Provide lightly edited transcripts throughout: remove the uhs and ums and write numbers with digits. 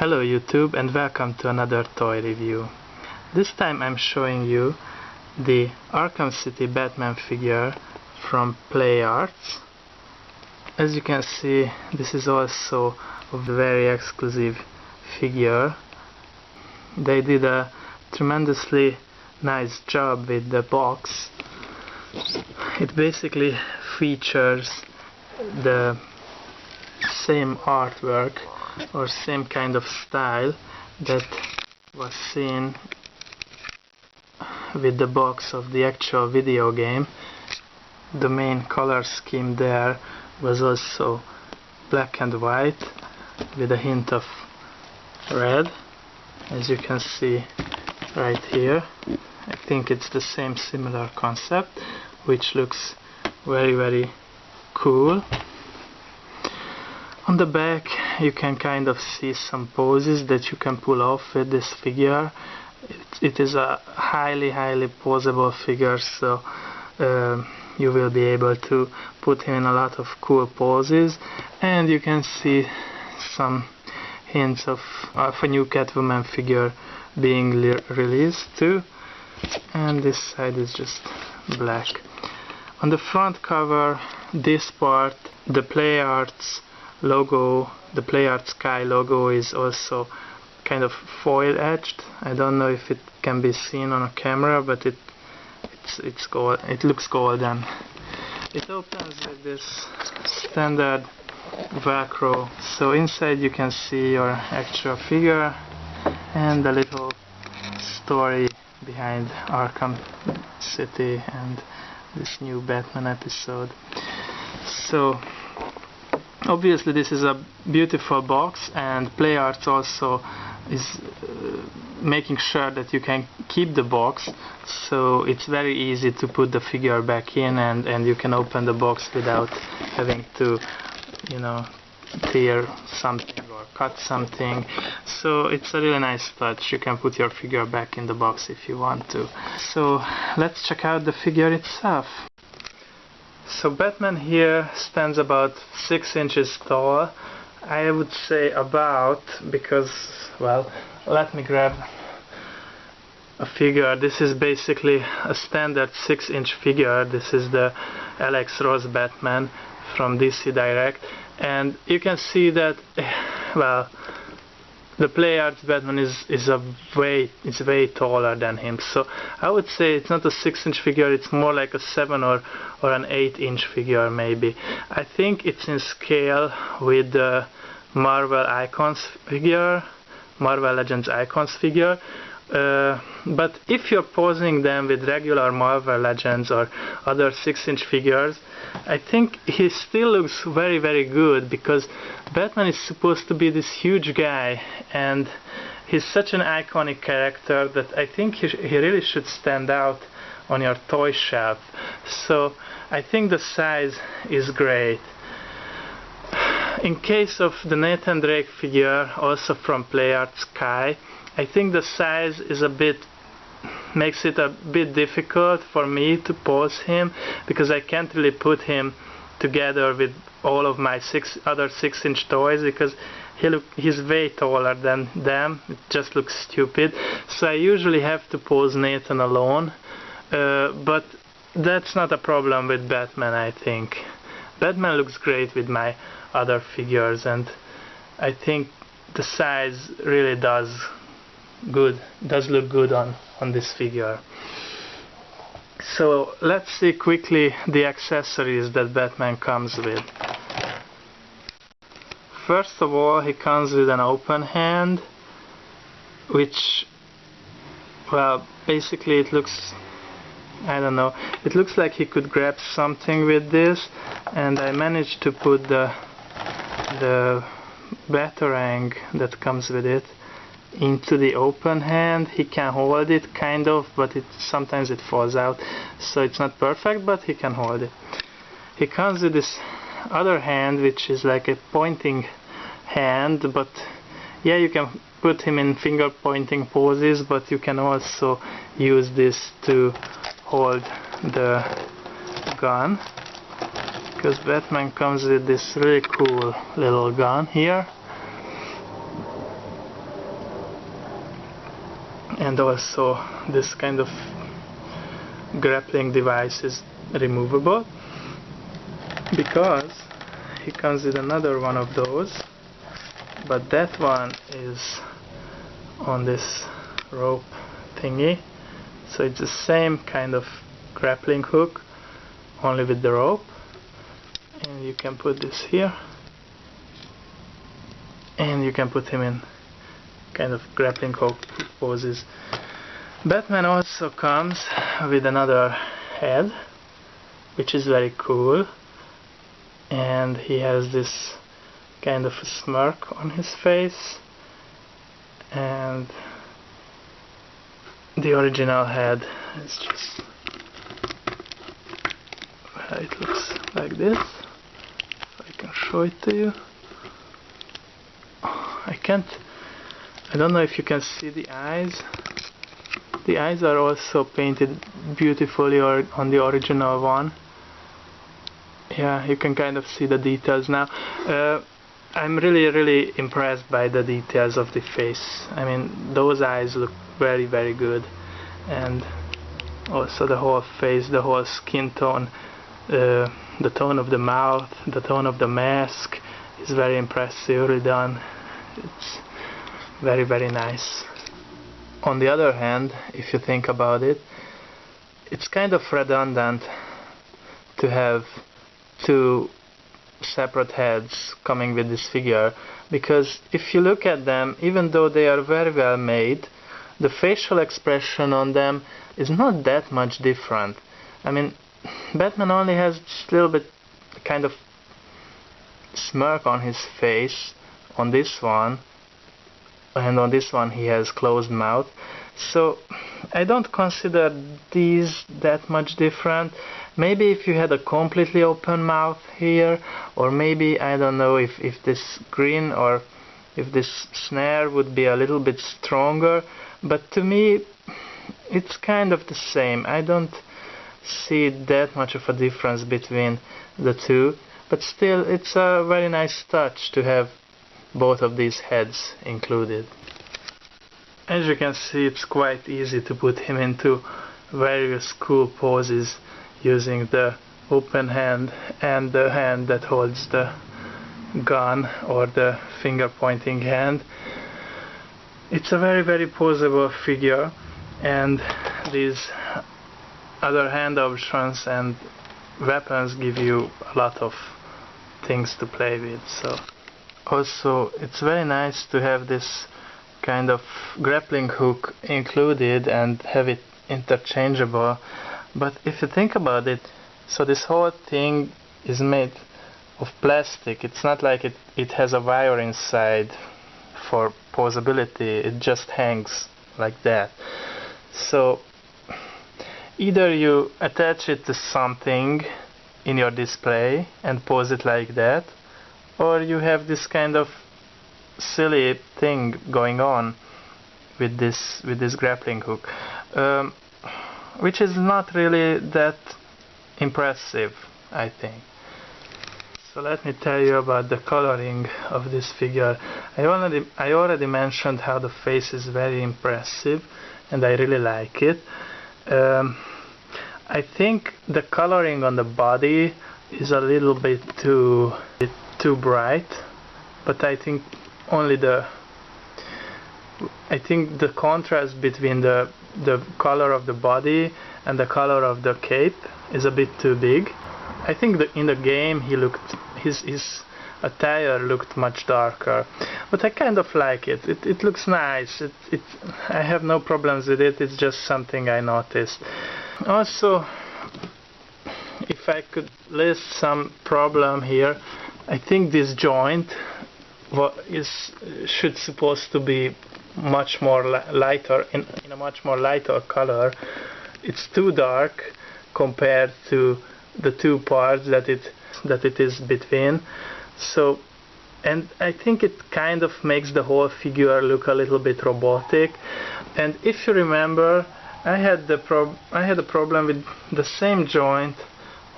Hello YouTube and welcome to another toy review. This time I'm showing you the Arkham City Batman figure from PlayArts. As you can see, this is also a very exclusive figure. They did a tremendously nice job with the box. It basically features the same artwork or same kind of style that was seen with the box of the actual video game. The main color scheme there was also black and white with a hint of red, as you can see right here. I think it's the same similar concept, which looks very cool. On the back you can kind of see some poses that you can pull off with this figure. It is a highly poseable figure, so you will be able to put him in a lot of cool poses, and you can see some hints of a new Catwoman figure being released too. And this side is just black. On the front cover, this part, the PlayArts logo, the PlayArts Kai logo, is also kind of foil etched. I don't know if it can be seen on a camera, but it looks golden. It opens with this standard Velcro, so inside you can see your actual figure and the little story behind Arkham City and this new Batman episode. So obviously this is a beautiful box, and PlayArts also is making sure that you can keep the box, so it's very easy to put the figure back in, and you can open the box without having to, you know, tear something or cut something. So it's a really nice touch. You can put your figure back in the box if you want to. So let's check out the figure itself. So Batman here stands about 6 inches tall. I would say about, because, well, let me grab a figure. This is basically a standard 6-inch figure. This is the Alex Ross Batman from DC Direct, and you can see that, well, the PlayArts Batman is way taller than him. So I would say it's not a 6-inch figure, it's more like a 7 or an 8-inch figure maybe. I think it's in scale with the Marvel Icons figure, Marvel Legends Icons figure. But if you're posing them with regular Marvel Legends or other 6-inch figures, I think he still looks very good, because Batman is supposed to be this huge guy, and he's such an iconic character that I think he really should stand out on your toy shelf. So I think the size is great. In case of the Nathan Drake figure, also from PlayArts Kai, I think the size is makes it a bit difficult for me to pose him, because I can't really put him together with all of my other 6-inch toys, because he's way taller than them. It just looks stupid. So I usually have to pose Nathan alone, but that's not a problem with Batman. I think Batman looks great with my other figures, and I think the size really does look good on this figure. So let's see quickly the accessories that Batman comes with. First of all, he comes with an open hand, which, well, basically it looks, I don't know, it looks like he could grab something with this, and I managed to put the Batarang that comes with it into the open hand. He can hold it kind of, but sometimes it falls out, so it's not perfect, but he can hold it. He comes with this other hand, which is like a pointing hand, but yeah, you can put him in finger pointing poses, but you can also use this to hold the gun, because Batman comes with this really cool little gun here. and also this kind of grappling device is removable, because he comes with another one of those, but that one is on this rope thingy, so it's the same kind of grappling hook, only with the rope, and you can put this here, and you can put him in kind of grappling hook poses. Batman also comes with another head, which is very cool, and he has this kind of a smirk on his face, and the original head is just, it looks like this. If I can show it to you. I don't know if you can see the eyes. The eyes are also painted beautifully on the original one. Yeah, you can kind of see the details now. I'm really impressed by the details of the face. I mean, those eyes look very good, and also the whole face, the whole skin tone, the tone of the mouth, the tone of the mask is very impressively done. It's very nice. On the other hand, if you think about it, it's kind of redundant to have two separate heads coming with this figure, because if you look at them, even though they are very well made, the facial expression on them is not that much different. I mean, Batman only has just a little bit kind of smirk on his face on this one, and on this one he has closed mouth. So I don't consider these that much different. Maybe if you had a completely open mouth here, or maybe, I don't know, if this grin or if this snare would be a little bit stronger, but to me it's kind of the same. I don't see that much of a difference between the two, but still it's a very nice touch to have both of these heads included. As you can see, it's quite easy to put him into various cool poses using the open hand and the hand that holds the gun, or the finger pointing hand. It's a very posable figure, and these other hand options and weapons give you a lot of things to play with. So also it's very nice to have this kind of grappling hook included and have it interchangeable. But if you think about it, so this whole thing is made of plastic. It's not like it has a wire inside for posability. It just hangs like that. So either you attach it to something in your display and pose it like that, or you have this kind of silly thing going on with this grappling hook, which is not really that impressive, I think. So let me tell you about the coloring of this figure. I already mentioned how the face is very impressive, and I really like it. I think the coloring on the body is a little bit too bright, but I think the contrast between the color of the body and the color of the cape is a bit too big. I think that in the game his attire looked much darker, but I kind of like it. It looks nice. I have no problems with it. It's just something I noticed. Also, if I could list some problem here, I think this joint should supposed to be much more lighter, in a much more lighter color. It's too dark compared to the two parts that it is between. So, and I think it kind of makes the whole figure look a little bit robotic. And if you remember, I had a problem with the same joint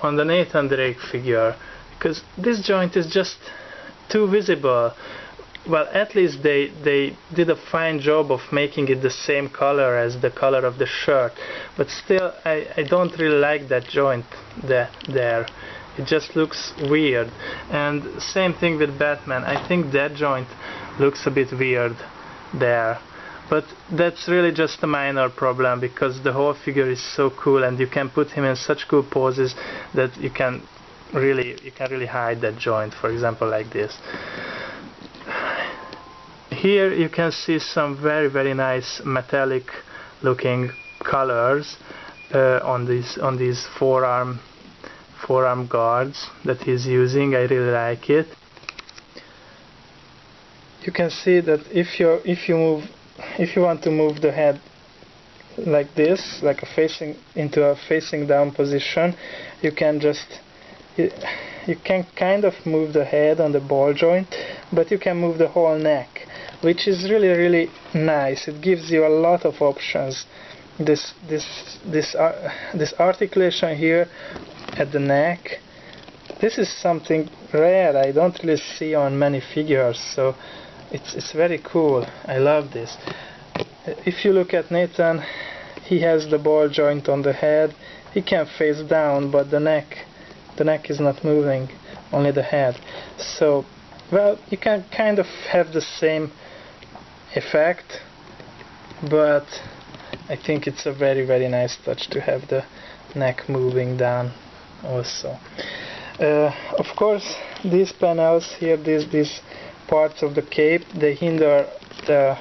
on the Nathan Drake figure, because this joint is just too visible. well, at least they did a fine job of making it the same color as the color of the shirt, but still I don't really like that joint there. It just looks weird. And same thing with Batman. I think that joint looks a bit weird there. But that's really just a minor problem, because the whole figure is so cool and you can put him in such cool poses that you can really hide that joint, for example like this. Here you can see some very nice metallic looking colors on these forearm guards that he's using. I really like it. You can see that if you want to move the head like this, like into a facing down position, you can kind of move the head on the ball joint, but you can move the whole neck, which is really nice. It gives you a lot of options. This articulation here at the neck, this is something rare. I don't really see on many figures, so it's very cool. I love this. If you look at Nathan, he has the ball joint on the head. He can face down, but the neck is not moving, only the head. So, well, you can kind of have the same effect, but I think it's a very nice touch to have the neck moving down also. Of course, these panels here, these parts of the cape, they hinder the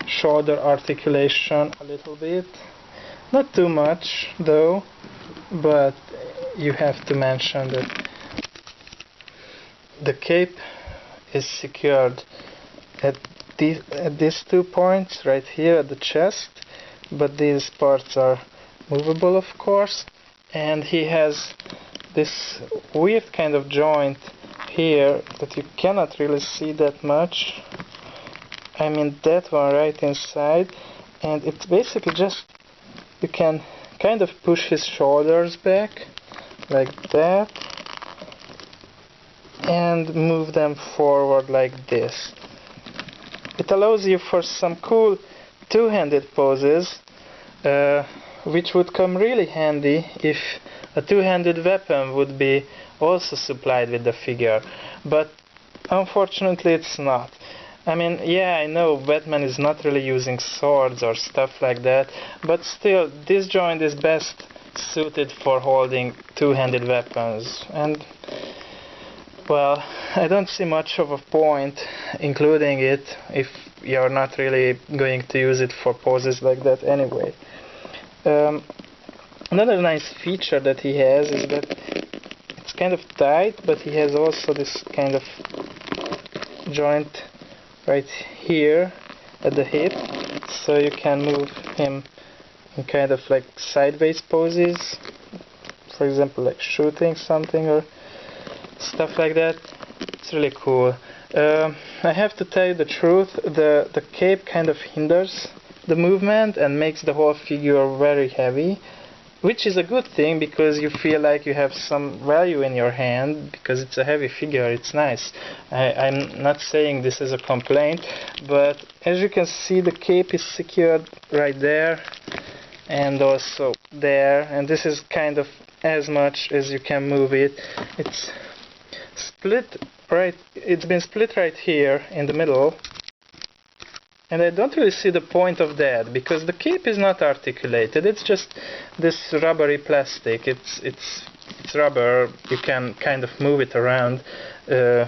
shoulder articulation a little bit. Not too much though, but you have to mention that the cape is secured at these 2 points right here at the chest, but these parts are movable, of course, and he has this weird kind of joint here that you cannot really see that much. I mean that one right inside, and it's basically just, you can kind of push his shoulders back like that and move them forward like this. It allows you for some cool two-handed poses, which would come really handy if a two-handed weapon would be also supplied with the figure, but unfortunately it's not. I mean, yeah, I know Batman is not really using swords or stuff like that, but still, this joint is best suited for holding two-handed weapons, and well, I don't see much of a point including it if you're not really going to use it for poses like that anyway. Another nice feature that he has is that it's kind of tight, but he has also this kind of joint right here at the hip, so you can move him in kind of like sideways poses, for example like shooting something or stuff like that. It's really cool. I have to tell you the truth, the cape kind of hinders the movement and makes the whole figure very heavy, which is a good thing because you feel like you have some value in your hand because it's a heavy figure. It's nice. I'm not saying this is a complaint, but as you can see, the cape is secured right there and also there, and this is kind of as much as you can move it. It's split right, it's been split right here in the middle, and I don't really see the point of that because the cape is not articulated. It's just this rubbery plastic. It's rubber. You can kind of move it around to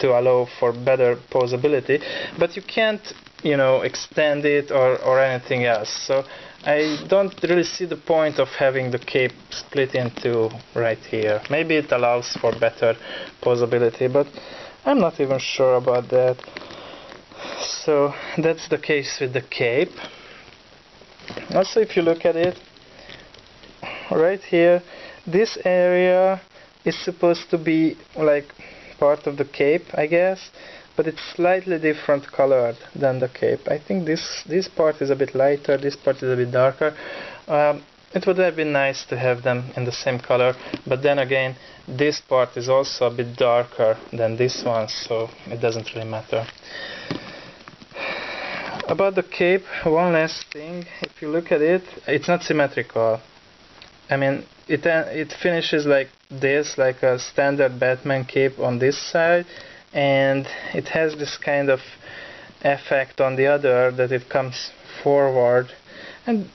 allow for better posability, but you can't, you know, extend it or anything else. So I don't really see the point of having the cape split into right here. Maybe it allows for better posability, but I'm not even sure about that. So that's the case with the cape. Also, if you look at it, right here, this area is supposed to be like part of the cape, I guess, but it's slightly different colored than the cape. I think this part is a bit lighter, this part is a bit darker. it would have been nice to have them in the same color, but then again, this part is also a bit darker than this one, so it doesn't really matter. About the cape, one last thing, if you look at it, it's not symmetrical. I mean, it finishes like this, like a standard Batman cape on this side, and it has this kind of effect on the other that it comes forward, and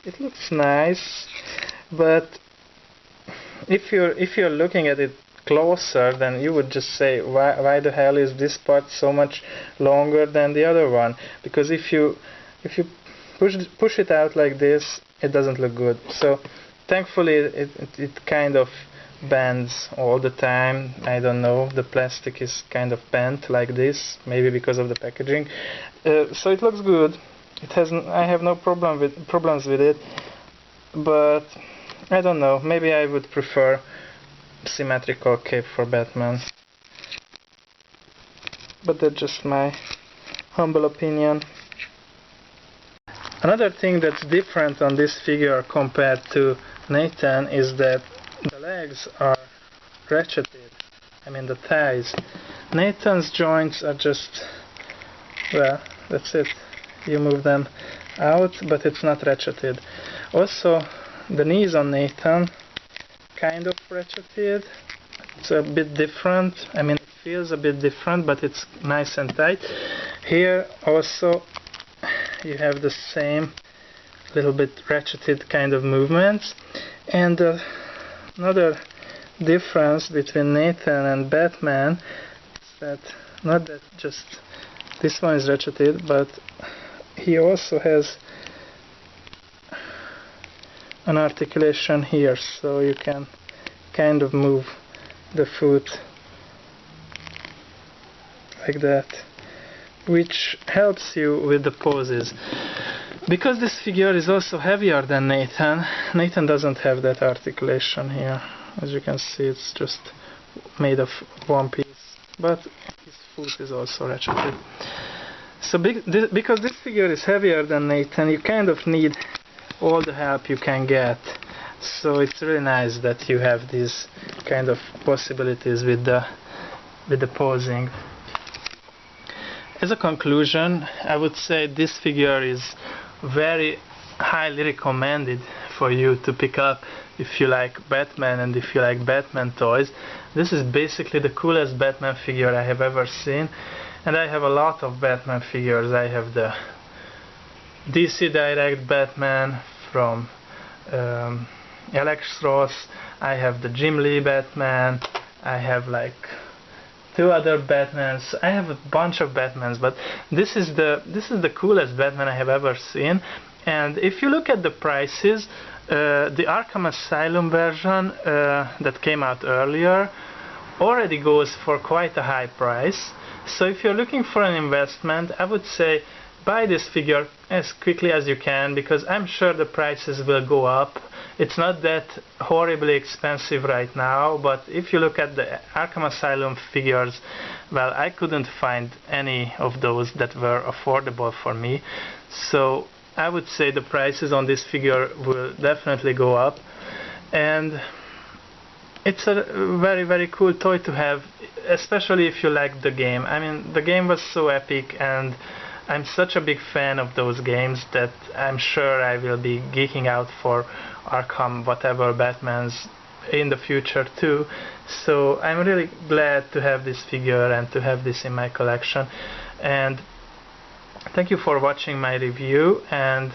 it looks nice, but if you're looking at it closer, then you would just say, why the hell is this part so much longer than the other one? Because if you push it out like this, it doesn't look good. So thankfully it kind of bends all the time. I don't know, the plastic is kind of bent like this, maybe because of the packaging. So it looks good. I have no problems with it, but I don't know, maybe I would prefer symmetrical cape for Batman. But that's just my humble opinion. Another thing that's different on this figure compared to Nathan is that the legs are ratcheted. I mean the thighs. Nathan's joints are just, well, that's it. You move them out, but it's not ratcheted. Also, the knees on Nathan kind of ratcheted. It's a bit different. I mean, it feels a bit different, but it's nice and tight. Here also you have the same little bit ratcheted kind of movements. And another difference between Nathan and Batman is that not that just this one is ratcheted, but he also has an articulation here, so you can kind of move the foot like that, which helps you with the poses. Because this figure is also heavier than Nathan, Nathan doesn't have that articulation here. As you can see, it's just made of one piece, but his foot is also ratcheted. So because this figure is heavier than Nathan, you kind of need all the help you can get. So it's really nice that you have these kind of possibilities with the posing. As a conclusion, I would say this figure is very highly recommended for you to pick up if you like Batman and if you like Batman toys. This is basically the coolest Batman figure I have ever seen. And I have a lot of Batman figures. I have the DC Direct Batman from Alex Ross. I have the Jim Lee Batman. I have like 2 other Batmans. I have a bunch of Batmans, but this is the coolest Batman I have ever seen. And if you look at the prices, the Arkham Asylum version that came out earlier already goes for quite a high price. So if you're looking for an investment, I would say buy this figure as quickly as you can, because I'm sure the prices will go up. It's not that horribly expensive right now, but if you look at the Arkham Asylum figures, well, I couldn't find any of those that were affordable for me. So I would say the prices on this figure will definitely go up. And it's a very, very cool toy to have, especially if you like the game. I mean, the game was so epic, and I'm such a big fan of those games that I'm sure I will be geeking out for Arkham whatever Batmans in the future too. So I'm really glad to have this figure and to have this in my collection. And thank you for watching my review, and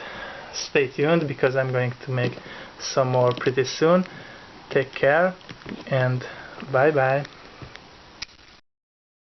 stay tuned because I'm going to make some more pretty soon. Take care and bye bye.